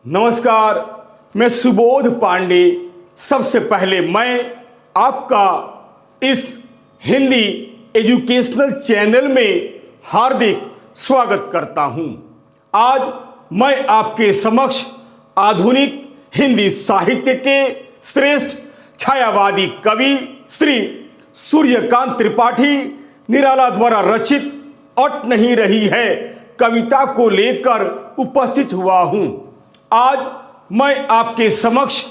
नमस्कार, मैं सुबोध पांडे। सबसे पहले मैं आपका इस हिंदी एजुकेशनल चैनल में हार्दिक स्वागत करता हूं। आज मैं आपके समक्ष आधुनिक हिंदी साहित्य के श्रेष्ठ छायावादी कवि श्री सूर्यकांत त्रिपाठी निराला द्वारा रचित अट नहीं रही है कविता को लेकर उपस्थित हुआ हूं। आज मैं आपके समक्ष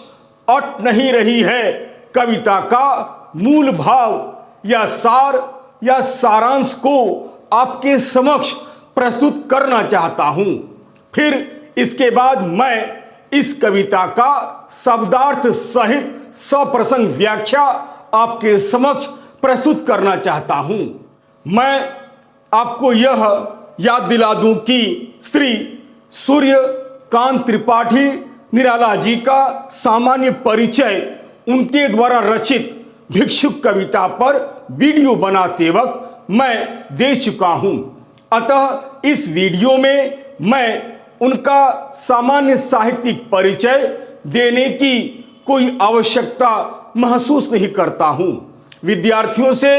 अट नहीं रही है कविता का मूल भाव या सार या सारांश को आपके समक्ष प्रस्तुत करना चाहता हूं। फिर इसके बाद मैं इस कविता का शब्दार्थ सहित सप्रसंग व्याख्या आपके समक्ष प्रस्तुत करना चाहता हूं। मैं आपको यह याद दिला दूं कि श्री सूर्यकांत त्रिपाठी निराला जी का सामान्य परिचय उनके द्वारा रचित भिक्षुक कविता पर वीडियो बनाते वक्त मैं दे चुका हूं। अतः इस वीडियो में मैं उनका सामान्य साहित्यिक परिचय देने की कोई आवश्यकता महसूस नहीं करता हूं। विद्यार्थियों से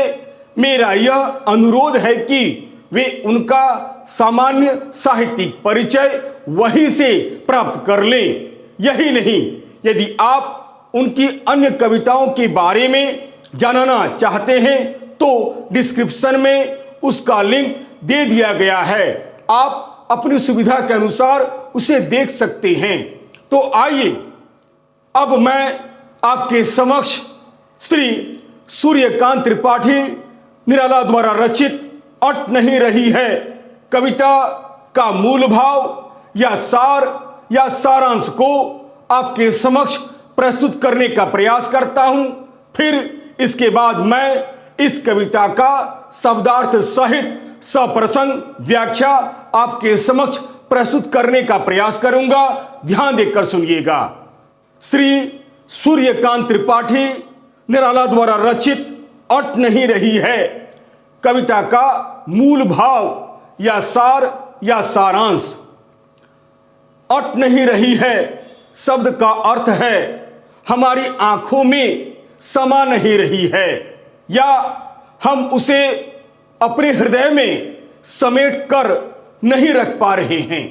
मेरा यह अनुरोध है कि वे उनका सामान्य साहित्यिक परिचय वहीं से प्राप्त कर लें। यही नहीं, यदि आप उनकी अन्य कविताओं के बारे में जानना चाहते हैं तो डिस्क्रिप्शन में उसका लिंक दे दिया गया है। आप अपनी सुविधा के अनुसार उसे देख सकते हैं। तो आइए अब मैं आपके समक्ष श्री सूर्यकांत त्रिपाठी निराला द्वारा रचित अट नहीं रही है कविता का मूल भाव या सार या सारांश को आपके समक्ष प्रस्तुत करने का प्रयास करता हूं। फिर इसके बाद मैं इस कविता का शब्दार्थ सहित सप्रसंग व्याख्या आपके समक्ष प्रस्तुत करने का प्रयास करूंगा। ध्यान देकर सुनिएगा। श्री सूर्यकांत त्रिपाठी निराला द्वारा रचित अट नहीं रही है कविता का मूल भाव या सार या सारांश। अट नहीं रही है शब्द का अर्थ है हमारी आंखों में समा नहीं रही है या हम उसे अपने हृदय में समेट कर नहीं रख पा रहे हैं।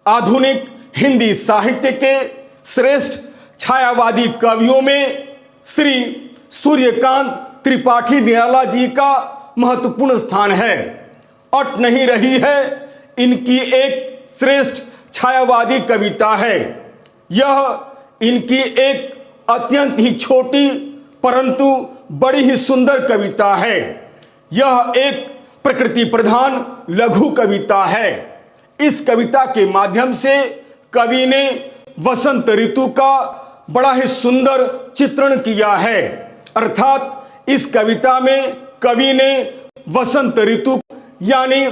आधुनिक हिंदी साहित्य के श्रेष्ठ छायावादी कवियों में श्री सूर्यकांत त्रिपाठी निराला जी का महत्वपूर्ण स्थान है। अट नहीं रही है इनकी एक श्रेष्ठ छायावादी कविता है। यह इनकी एक अत्यंत ही छोटी परंतु बड़ी ही सुंदर कविता है। यह एक प्रकृति प्रधान लघु कविता है। इस कविता के माध्यम से कवि ने वसंत ऋतु का बड़ा ही सुंदर चित्रण किया है। अर्थात इस कविता में कवि ने वसंत ऋतु यानी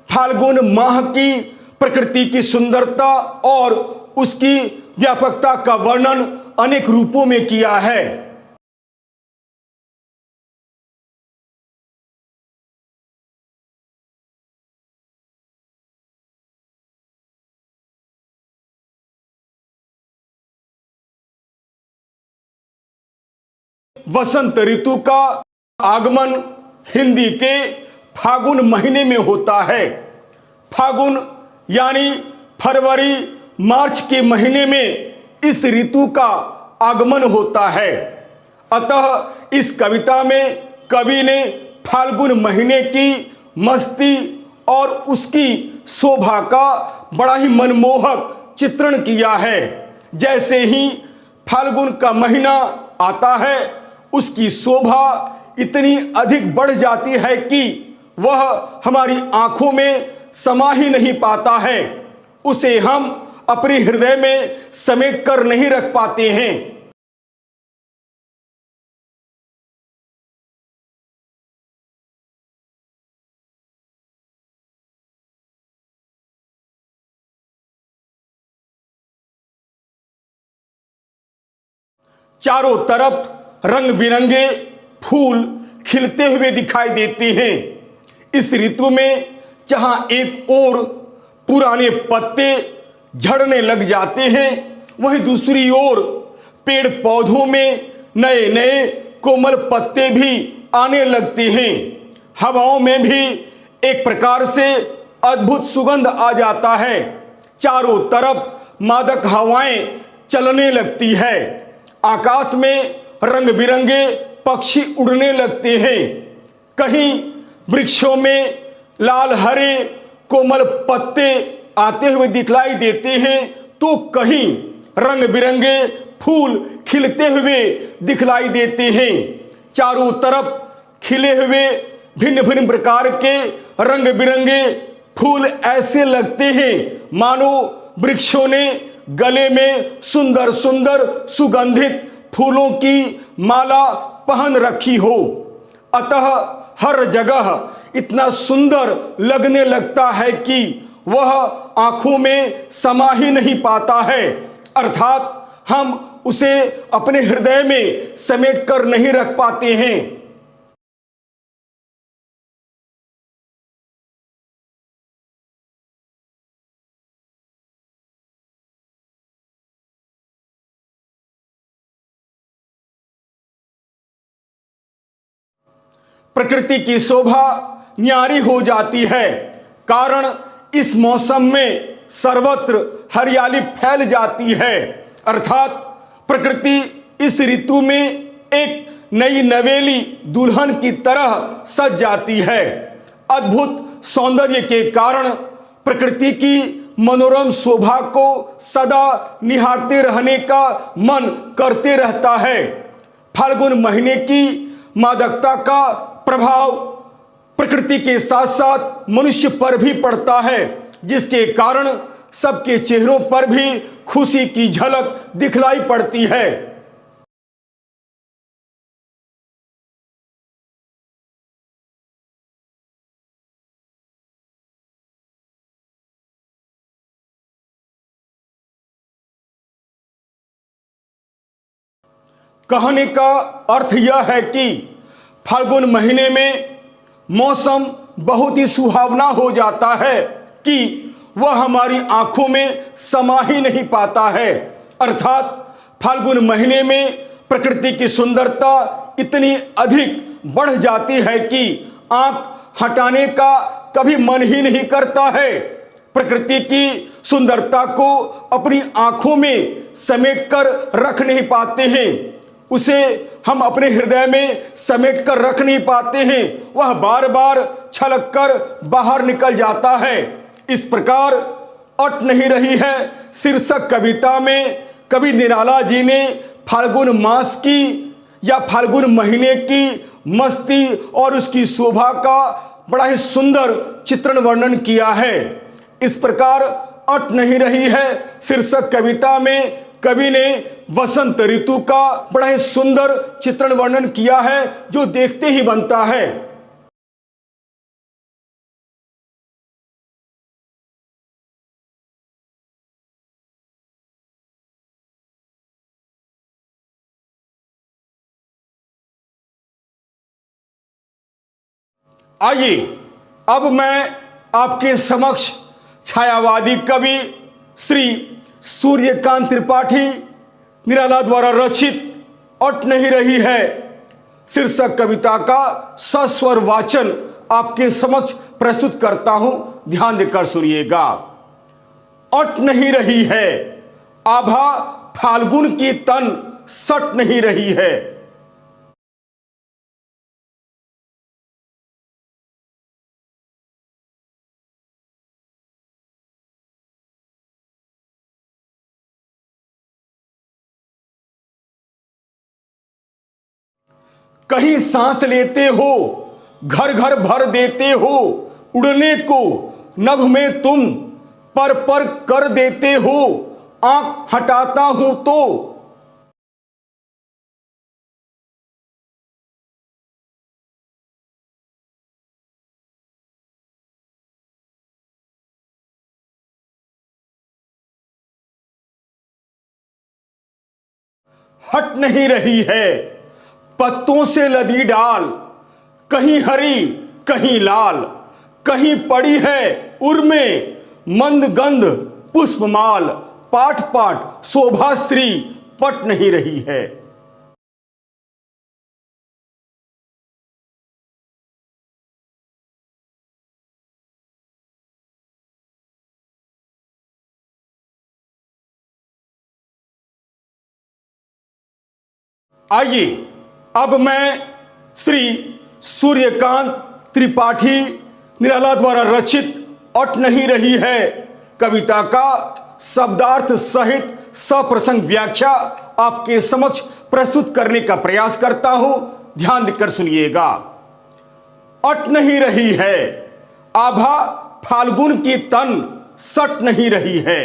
फाल्गुन माह की प्रकृति की सुंदरता और उसकी व्यापकता का वर्णन अनेक रूपों में किया है। वसंत ऋतु का आगमन हिंदी के फागुन महीने में होता है। फागुन यानी फरवरी मार्च के महीने में इस ऋतु का आगमन होता है। अतः इस कविता में कवि ने फाल्गुन महीने की मस्ती और उसकी शोभा का बड़ा ही मनमोहक चित्रण किया है। जैसे ही फाल्गुन का महीना आता है उसकी शोभा इतनी अधिक बढ़ जाती है कि वह हमारी आंखों में समा ही नहीं पाता है। उसे हम अपने हृदय में समेट कर नहीं रख पाते हैं। चारों तरफ रंग बिरंगे फूल खिलते हुए दिखाई देते हैं। इस ऋतु में जहां एक ओर पुराने पत्ते झड़ने लग जाते हैं, वहीं दूसरी ओर पेड़ पौधों में नए नए कोमल पत्ते भी आने लगते हैं। हवाओं में भी एक प्रकार से अद्भुत सुगंध आ जाता है। चारों तरफ मादक हवाएं चलने लगती है। आकाश में रंग बिरंगे पक्षी उड़ने लगते हैं। कहीं वृक्षों में लाल हरे कोमल पत्ते आते हुए दिखलाई देते हैं, तो कहीं रंग बिरंगे फूल खिलते हुए दिखलाई देते हैं। चारों तरफ खिले हुए भिन्न भिन्न प्रकार के रंग बिरंगे फूल ऐसे लगते हैं मानो वृक्षों ने गले में सुंदर सुंदर सुगंधित फूलों की माला पहन रखी हो। अतः हर जगह इतना सुंदर लगने लगता है कि वह आंखों में समा ही नहीं पाता है, अर्थात हम उसे अपने हृदय में समेट कर नहीं रख पाते हैं। प्रकृति की शोभा न्यारी हो जाती है, कारण इस मौसम में सर्वत्र हरियाली फैल जाती है, अर्थात प्रकृति इस ऋतु में एक नई नवेली दुल्हन की तरह सज जाती है। अद्भुत सौंदर्य के कारण प्रकृति की मनोरम शोभा को सदा निहारते रहने का मन करते रहता है। फाल्गुन महीने की मादकता का प्रभाव प्रकृति के साथ साथ मनुष्य पर भी पड़ता है, जिसके कारण सबके चेहरों पर भी खुशी की झलक दिखलाई पड़ती है। कहने का अर्थ यह है कि फाल्गुन महीने में मौसम बहुत ही सुहावना हो जाता है कि वह हमारी आंखों में समा ही नहीं पाता है, अर्थात फाल्गुन महीने में प्रकृति की सुंदरता इतनी अधिक बढ़ जाती है कि आंख हटाने का कभी मन ही नहीं करता है। प्रकृति की सुंदरता को अपनी आंखों में समेट कर रख नहीं पाते हैं, उसे हम अपने हृदय में समेट कर रख नहीं पाते हैं, वह बार बार छलक कर बाहर निकल जाता है। इस प्रकार अट नहीं रही है शीर्षक कविता में कवि निराला जी ने फाल्गुन मास की या फाल्गुन महीने की मस्ती और उसकी शोभा का बड़ा ही सुंदर चित्रण वर्णन किया है। इस प्रकार अट नहीं रही है शीर्षक कविता में कवि ने वसंत ऋतु का बड़ा ही सुंदर चित्रण वर्णन किया है, जो देखते ही बनता है। आइए अब मैं आपके समक्ष छायावादी कवि श्री सूर्यकांत त्रिपाठी निराला द्वारा रचित अट नहीं रही है शीर्षक कविता का सस्वर वाचन आपके समक्ष प्रस्तुत करता हूं, ध्यान देकर सुनिएगा। अट नहीं रही है आभा फाल्गुन की तन सट नहीं रही है। कहीं सांस लेते हो घर घर भर देते हो, उड़ने को नभ में तुम पर कर देते हो, आंख हटाता हूं तो हट नहीं रही है। पत्तों से लदी डाल, कहीं हरी कहीं लाल, कहीं पड़ी है उर्मे मंद गंध पुष्पमाल, पाठ पाठ शोभा श्री पट नहीं रही है। आइए अब मैं श्री सूर्यकांत त्रिपाठी निराला द्वारा रचित अट नहीं रही है कविता का शब्दार्थ सहित सप्रसंग व्याख्या आपके समक्ष प्रस्तुत करने का प्रयास करता हूं। ध्यान देकर सुनिएगा। अट नहीं रही है आभा फाल्गुन की तन सट नहीं रही है।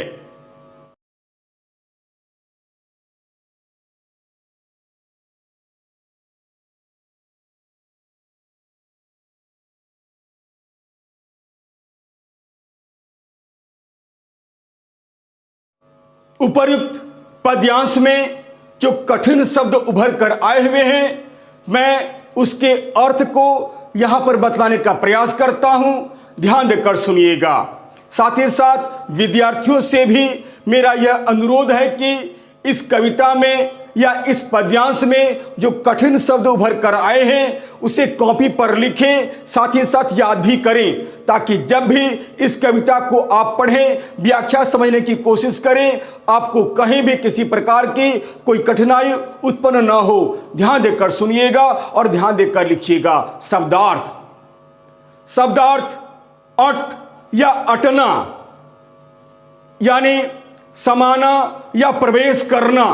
उपर्युक्त पद्यांश में जो कठिन शब्द उभर कर आए हुए हैं, मैं उसके अर्थ को यहां पर बतलाने का प्रयास करता हूं। ध्यान देकर सुनिएगा। साथ ही साथ विद्यार्थियों से भी मेरा यह अनुरोध है कि इस कविता में या इस पद्यांश में जो कठिन शब्द उभर कर आए हैं उसे कॉपी पर लिखें, साथ ही साथ याद भी करें, ताकि जब भी इस कविता को आप पढ़ें, व्याख्या समझने की कोशिश करें, आपको कहीं भी किसी प्रकार की कोई कठिनाई उत्पन्न न हो। ध्यान देकर सुनिएगा और ध्यान देकर लिखिएगा। शब्दार्थ। शब्दार्थ अट या अटना यानी समाना या प्रवेश करना,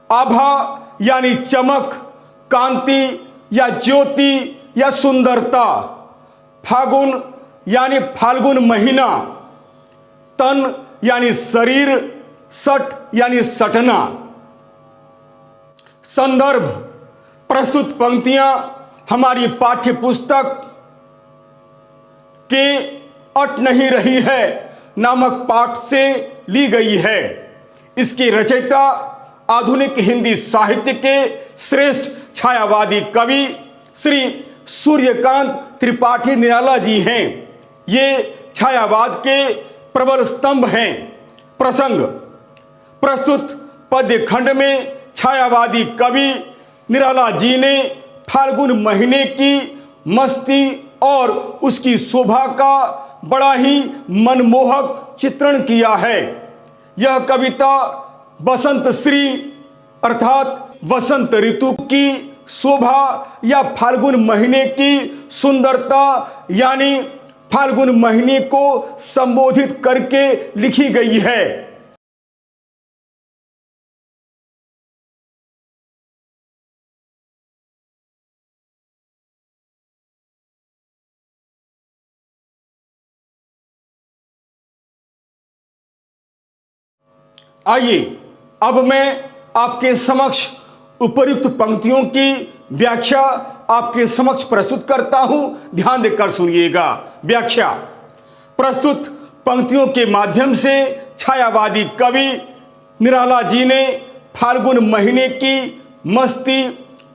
आभा यानी चमक, कांति या ज्योति या सुंदरता, फागुन यानी फाल्गुन महीना, तन यानी शरीर, सट यानी सटना। संदर्भ। प्रस्तुत पंक्तियां हमारी पाठ्य पुस्तक के अट नहीं रही है नामक पाठ से ली गई है। इसके रचयिता आधुनिक हिंदी साहित्य के श्रेष्ठ छायावादी कवि श्री सूर्यकांत त्रिपाठी निराला जी हैं। ये छायावाद के प्रबल स्तंभ हैं। प्रसंग। प्रस्तुत पद्य खंड में छायावादी कवि निराला जी ने फाल्गुन महीने की मस्ती और उसकी शोभा का बड़ा ही मनमोहक चित्रण किया है। यह कविता बसंत श्री अर्थात वसंत ऋतु की शोभा या फाल्गुन महीने की सुंदरता यानी फाल्गुन महीने को संबोधित करके लिखी गई है। आइए अब मैं आपके समक्ष उपर्युक्त पंक्तियों की व्याख्या आपके समक्ष प्रस्तुत करता हूं। ध्यान देकर सुनिएगा। व्याख्या। प्रस्तुत पंक्तियों के माध्यम से छायावादी कवि निराला जी ने फाल्गुन महीने की मस्ती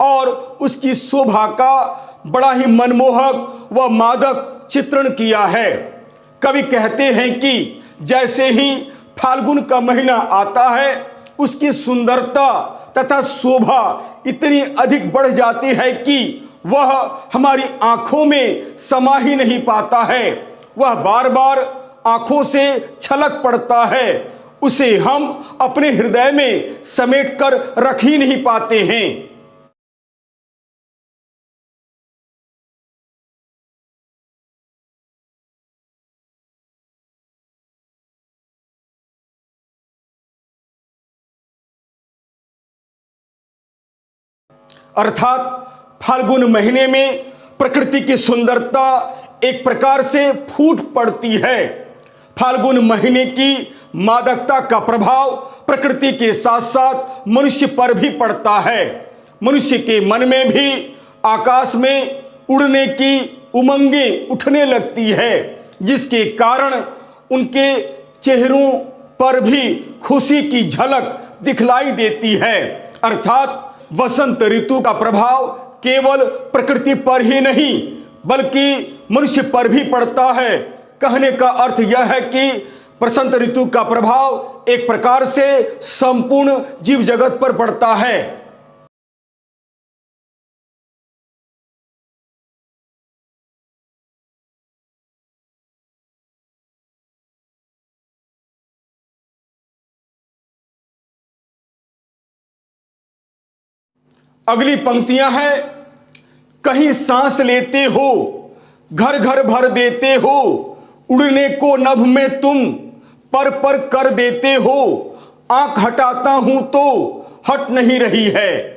और उसकी शोभा का बड़ा ही मनमोहक व मादक चित्रण किया है। कवि कहते हैं कि जैसे ही फाल्गुन का महीना आता है उसकी सुंदरता तथा शोभा इतनी अधिक बढ़ जाती है कि वह हमारी आंखों में समा ही नहीं पाता है। वह बार बार आंखों से छलक पड़ता है। उसे हम अपने हृदय में समेट कर रख ही नहीं पाते हैं। अर्थात फाल्गुन महीने में प्रकृति की सुंदरता एक प्रकार से फूट पड़ती है। फाल्गुन महीने की मादकता का प्रभाव प्रकृति के साथ साथ मनुष्य पर भी पड़ता है। मनुष्य के मन में भी आकाश में उड़ने की उमंगें उठने लगती है, जिसके कारण उनके चेहरों पर भी खुशी की झलक दिखलाई देती है। अर्थात वसंत ऋतु का प्रभाव केवल प्रकृति पर ही नहीं बल्कि मनुष्य पर भी पड़ता है। कहने का अर्थ यह है कि वसंत ऋतु का प्रभाव एक प्रकार से संपूर्ण जीव जगत पर पड़ता है। अगली पंक्तियां हैं, कहीं सांस लेते हो, घर घर भर देते हो, उड़ने को नभ में तुम पर कर देते हो, आंख हटाता हूं तो हट नहीं रही है।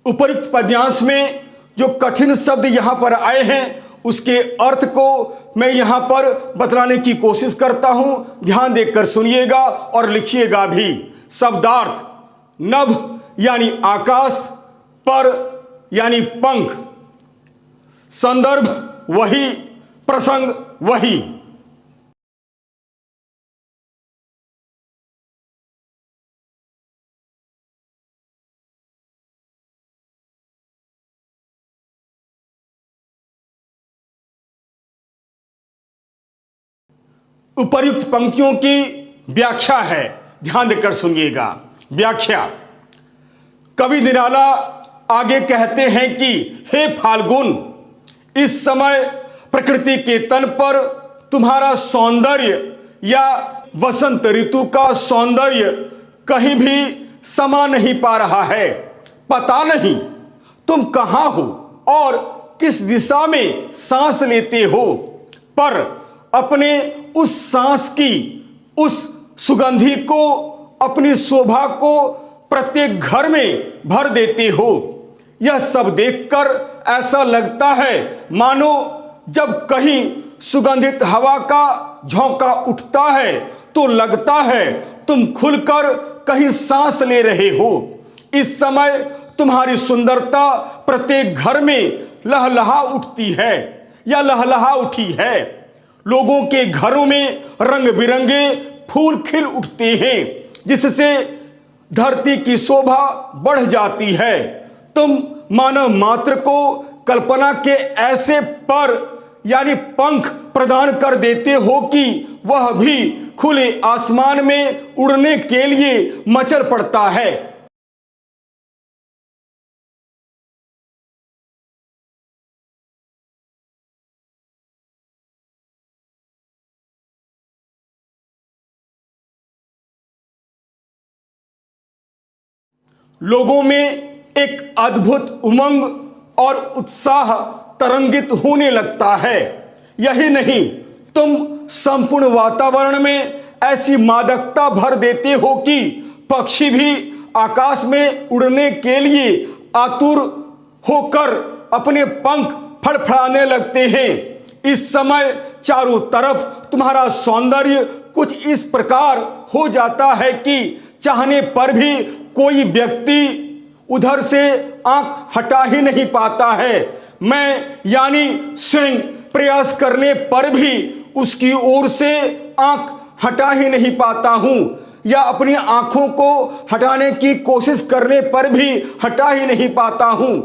उपयुक्त पद्यांश में जो कठिन शब्द यहां पर आए हैं उसके अर्थ को मैं यहां पर बतलाने की कोशिश करता हूं। ध्यान देकर सुनिएगा और लिखिएगा भी। शब्दार्थ, नभ यानी आकाश, पर यानी पंख, संदर्भ वही, प्रसंग वही। उपर्युक्त पंक्तियों की व्याख्या है, ध्यान देकर सुनिएगा। व्याख्या, कवि निराला आगे कहते हैं कि हे फाल्गुन, इस समय प्रकृति के तन पर तुम्हारा सौंदर्य या वसंत ऋतु का सौंदर्य कहीं भी समा नहीं पा रहा है। पता नहीं तुम कहां हो और किस दिशा में सांस लेते हो, पर अपने उस सांस की, उस सुगंधी को, अपनी शोभा को प्रत्येक घर में भर देते हो। यह सब देखकर ऐसा लगता है मानो जब कहीं सुगंधित हवा का झोंका उठता है तो लगता है तुम खुलकर कहीं सांस ले रहे हो। इस समय तुम्हारी सुंदरता प्रत्येक घर में लहलहा उठती है या लहलहा उठी है। लोगों के घरों में रंग बिरंगे फूल खिल उठते हैं जिससे धरती की शोभा बढ़ जाती है। तुम मानव मात्र को कल्पना के ऐसे पर यानी पंख प्रदान कर देते हो कि वह भी खुले आसमान में उड़ने के लिए मचल पड़ता है। लोगों में एक अद्भुत उमंग और उत्साह तरंगित होने लगता है। यही नहीं, तुम संपूर्ण वातावरण में ऐसी मादकता भर देते हो कि पक्षी भी आकाश में उड़ने के लिए आतुर होकर अपने पंख फड़फड़ाने लगते हैं। इस समय चारों तरफ तुम्हारा सौंदर्य कुछ इस प्रकार हो जाता है कि चाहने पर भी कोई व्यक्ति उधर से आंख हटा ही नहीं पाता है। मैं यानी स्वयं प्रयास करने पर भी उसकी ओर से आंख हटा ही नहीं पाता हूं, या अपनी आंखों को हटाने की कोशिश करने पर भी हटा ही नहीं पाता हूं।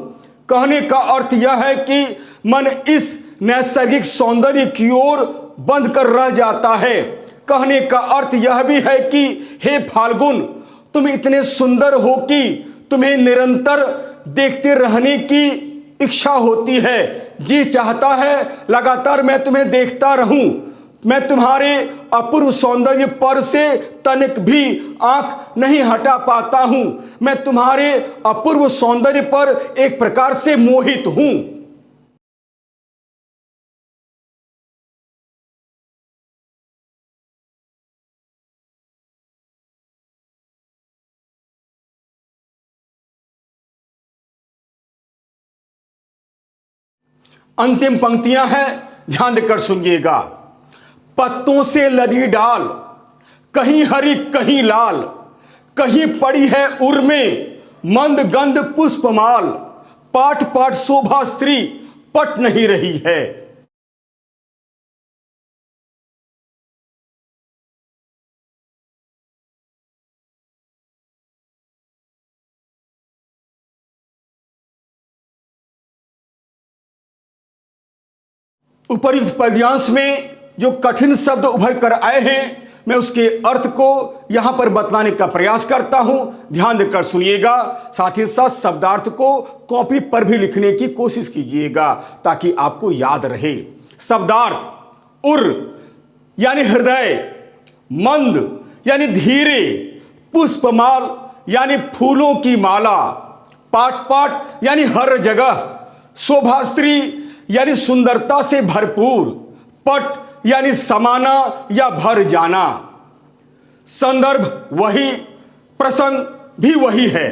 कहने का अर्थ यह है कि मन इस नैसर्गिक सौंदर्य की ओर बंद कर रह जाता है। कहने का अर्थ यह भी है कि हे फाल्गुन, तुम इतने सुंदर हो कि तुम्हें निरंतर देखते रहने की इच्छा होती है। जी चाहता है लगातार मैं तुम्हें देखता रहूं। मैं तुम्हारे अपूर्व सौंदर्य पर से तनिक भी आंख नहीं हटा पाता हूं। मैं तुम्हारे अपूर्व सौंदर्य पर एक प्रकार से मोहित हूं। अंतिम पंक्तियां हैं, ध्यान देकर सुनिएगा। पत्तों से लदी डाल, कहीं हरी कहीं लाल, कहीं पड़ी है उर में मंद गंध पुष्पमाल, पाट पाट शोभा स्त्री पट नहीं रही है। उपर्युक्त पद्यांश में जो कठिन शब्द उभर कर आए हैं, मैं उसके अर्थ को यहां पर बतलाने का प्रयास करता हूं। ध्यान देकर सुनिएगा, साथ ही साथ शब्दार्थ को कॉपी पर भी लिखने की कोशिश कीजिएगा ताकि आपको याद रहे। शब्दार्थ उर यानी हृदय, मंद यानी धीरे, पुष्पमाल यानी फूलों की माला, पाट पाट यानी हर जगह, शोभाश्री यानी सुंदरता से भरपूर, पट यानी समाना या भर जाना। संदर्भ वही, प्रसंग भी वही है।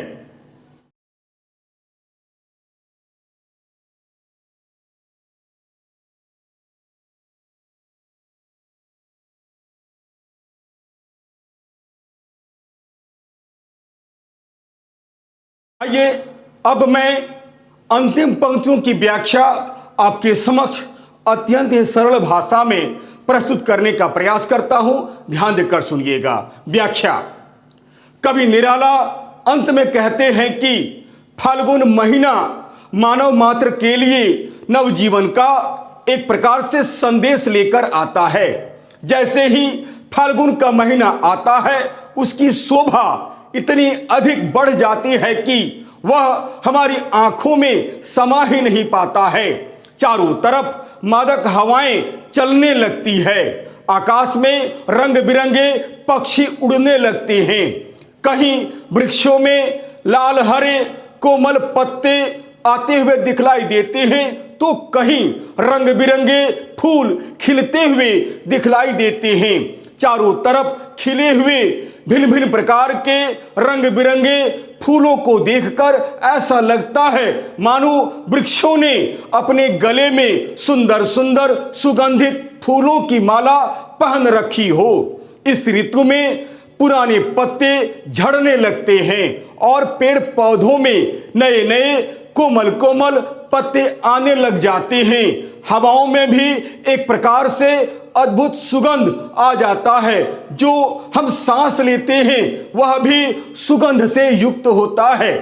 आइए अब मैं अंतिम पंक्तियों की व्याख्या आपके समक्ष अत्यंत ही सरल भाषा में प्रस्तुत करने का प्रयास करता हूं। ध्यान देकर सुनिएगा। व्याख्या। कवि निराला अंत में कहते हैं कि फाल्गुन महीना मानव मात्र के लिए नवजीवन का एक प्रकार से संदेश लेकर आता है। जैसे ही फाल्गुन का महीना आता है, उसकी शोभा इतनी अधिक बढ़ जाती है कि वह हमारी आंखों में समा ही नहीं पाता है। चारों तरफ मादक हवाएं चलने लगती है, आकाश में रंग बिरंगे पक्षी उड़ने लगते हैं। कहीं वृक्षों में लाल हरे कोमल पत्ते आते हुए दिखलाई देते हैं, तो कहीं रंग बिरंगे फूल खिलते हुए दिखलाई देते हैं। चारों तरफ खिले हुए भिन्न भिन्न प्रकार के रंग बिरंगे फूलों को देखकर ऐसा लगता है मानो वृक्षों ने अपने गले में सुंदर सुंदर सुगंधित फूलों की माला पहन रखी हो। इस ऋतु में पुराने पत्ते झड़ने लगते हैं और पेड़ पौधों में नए नए कोमल कोमल पत्ते आने लग जाते हैं। हवाओं में भी एक प्रकार से अद्भुत सुगंध आ जाता है। जो हम सांस लेते हैं वह भी सुगंध से युक्त होता है।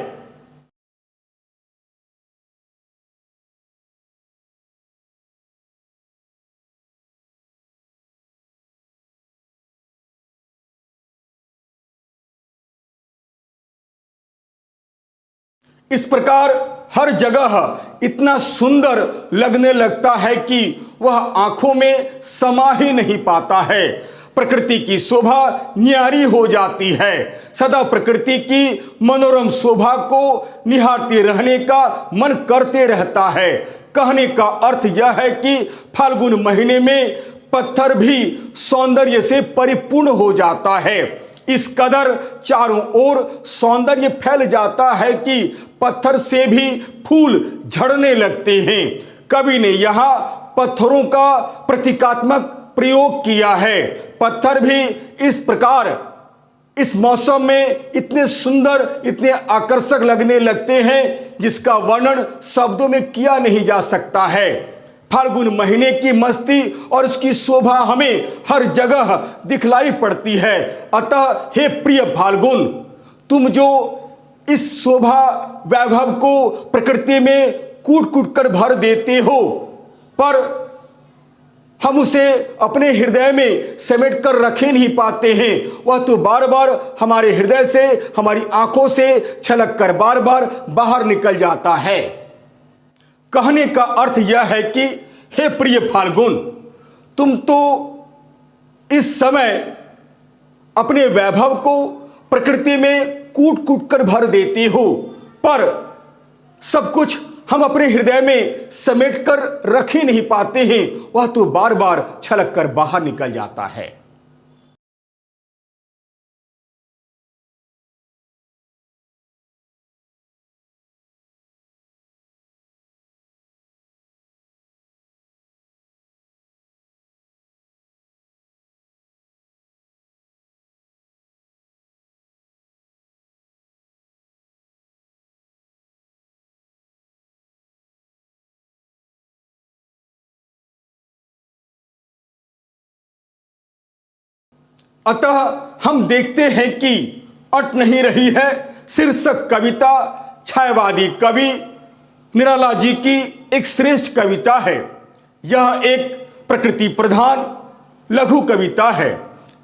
इस प्रकार हर जगह इतना सुंदर लगने लगता है कि वह आंखों में समा ही नहीं पाता है। प्रकृति की शोभा न्यारी हो जाती है। सदा प्रकृति की मनोरम शोभा को निहारते रहने का मन करते रहता है। कहने का अर्थ यह है कि फाल्गुन महीने में पत्थर भी सौंदर्य से परिपूर्ण हो जाता है। इस कदर चारों ओर सौंदर्य फैल जाता है कि पत्थर से भी फूल झड़ने लगते हैं। कवि ने यहाँ पत्थरों का प्रतीकात्मक प्रयोग किया है। पत्थर भी इस प्रकार इस मौसम में इतने सुंदर, इतने आकर्षक लगने लगते हैं जिसका वर्णन शब्दों में किया नहीं जा सकता है। फाल्गुन महीने की मस्ती और उसकी शोभा हमें हर जगह दिखलाई पड़ती है। अतः हे प्रिय फाल्गुन, तुम जो इस शोभा वैभव को प्रकृति में कूट कूट कर भर देते हो, पर हम उसे अपने हृदय में समेट कर रखे नहीं पाते हैं। वह तो बार बार हमारे हृदय से, हमारी आंखों से छलक कर बार बार बाहर निकल जाता है। कहने का अर्थ यह है कि हे प्रिय फाल्गुन, तुम तो इस समय अपने वैभव को प्रकृति में कूट कूट कर भर देते हो, पर सब कुछ हम अपने हृदय में समेट कर रख ही नहीं पाते हैं। वह तो बार बार छलक कर बाहर निकल जाता है। अतः हम देखते हैं कि अट नहीं रही है शीर्षक कविता छायावादी कवि निराला जी की एक श्रेष्ठ कविता है। यह एक प्रकृति प्रधान लघु कविता है।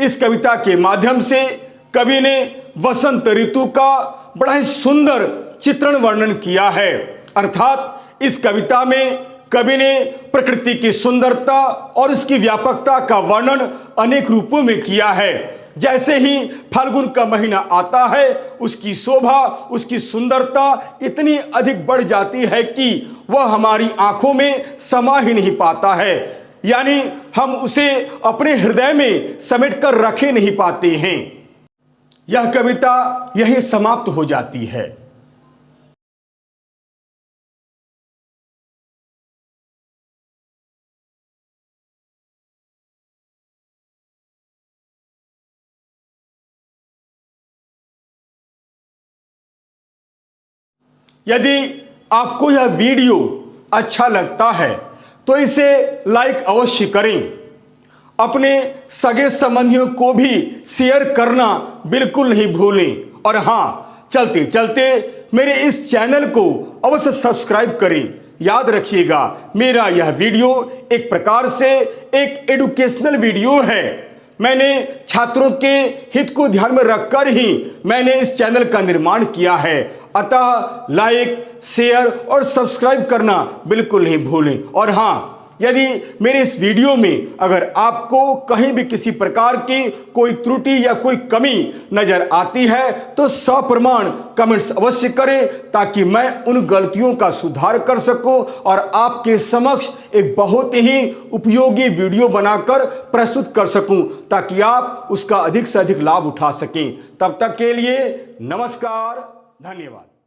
इस कविता के माध्यम से कवि ने वसंत ऋतु का बड़ा ही सुंदर चित्रण वर्णन किया है। अर्थात इस कविता में कवि ने प्रकृति की सुंदरता और उसकी व्यापकता का वर्णन अनेक रूपों में किया है। जैसे ही फाल्गुन का महीना आता है उसकी शोभा, उसकी सुंदरता इतनी अधिक बढ़ जाती है कि वह हमारी आंखों में समा ही नहीं पाता है, यानी हम उसे अपने हृदय में समेट कर रख ही नहीं पाते हैं। यह कविता यहीं समाप्त हो जाती है। यदि आपको यह वीडियो अच्छा लगता है तो इसे लाइक अवश्य करें। अपने सगे संबंधियों को भी शेयर करना बिल्कुल नहीं भूलें। और हाँ, चलते चलते मेरे इस चैनल को अवश्य सब्सक्राइब करें। याद रखिएगा, मेरा यह वीडियो एक प्रकार से एक एजुकेशनल वीडियो है। मैंने छात्रों के हित को ध्यान में रखकर ही मैंने इस चैनल का निर्माण किया है। अतः लाइक, शेयर और सब्सक्राइब करना बिल्कुल नहीं भूलें। और हाँ, यदि मेरे इस वीडियो में अगर आपको कहीं भी किसी प्रकार की कोई त्रुटि या कोई कमी नजर आती है तो सप्रमाण कमेंट्स अवश्य करें, ताकि मैं उन गलतियों का सुधार कर सकूं और आपके समक्ष एक बहुत ही उपयोगी वीडियो बनाकर प्रस्तुत कर सकूं, ताकि आप उसका अधिक से अधिक लाभ उठा सकें। तब तक के लिए नमस्कार, धन्यवाद।